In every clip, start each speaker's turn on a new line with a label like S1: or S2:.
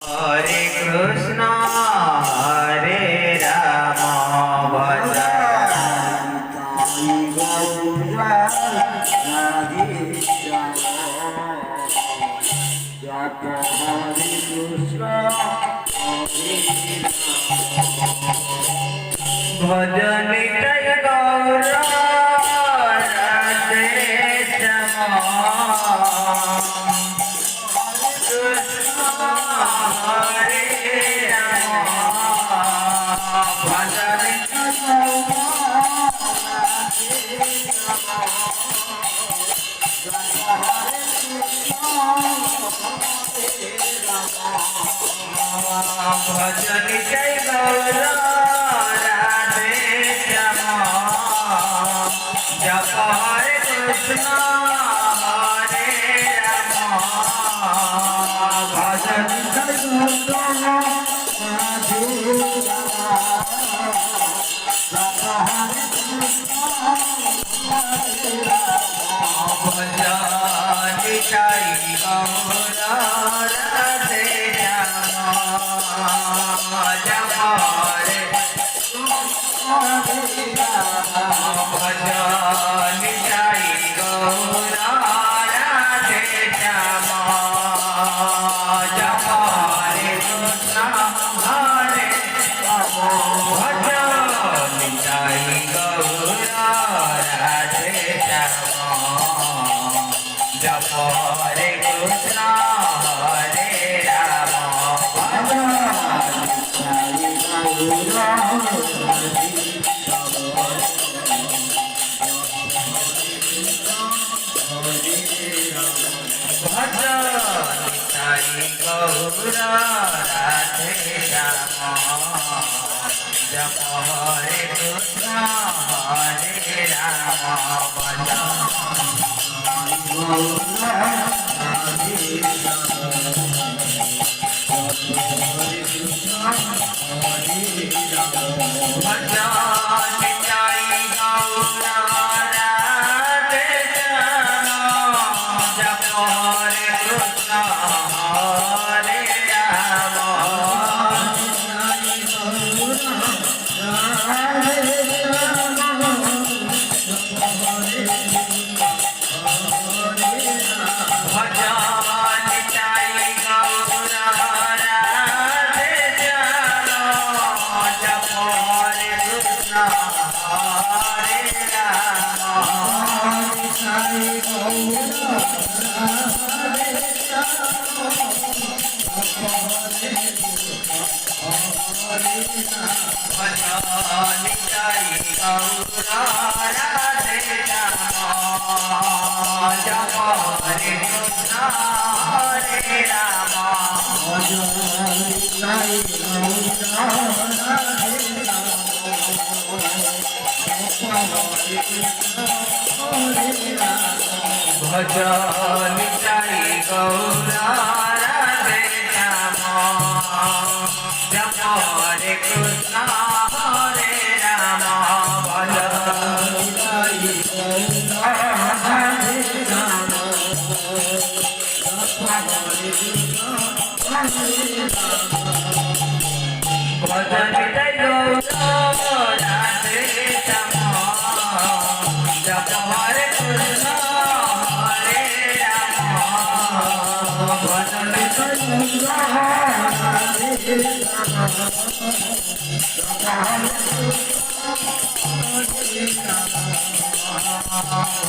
S1: Hare Krishna, Hare Rama, Bhajan Nitai Gaura, Radhe Shama. Hare Rama, Bhajan Nitai Gaura, Radhe Shama. Japa Hare Krishna, Hare Rama, Bhajan Nitai Gaura, Radhe Shama. Japa Hare Krishna, Hare Rama, Bhajan Nitai Gaura, Radhe Shama. Japa Hare Bhajan Nitai Gaura, Radhe Shama. Japa Hare Krishna, Hare Rama, Bhajan Nitai Gaura, Radhe Shama. Japa Hare Krishna, Hare Rama, Bhajan Nitai Gaura, Radhe Rama. Japa Hare Krishna, Hare Rama, Bhajan Bhajan Nitai Gaura, Radhe Shama. Japa Hare Krishna, Hare Rama, Bhajan Nitai Gaura, Radhe Shama. Japa Hare Krishna, Hare Rama. Bhajan Nitai Gaura, Radhe Shama. Japa Hare Krishna, Bhajan Nitai Gaura, Radhe Shama. Japa Hare Krishna, Hare Rama.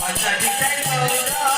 S1: Bhajan Nitai Gaura,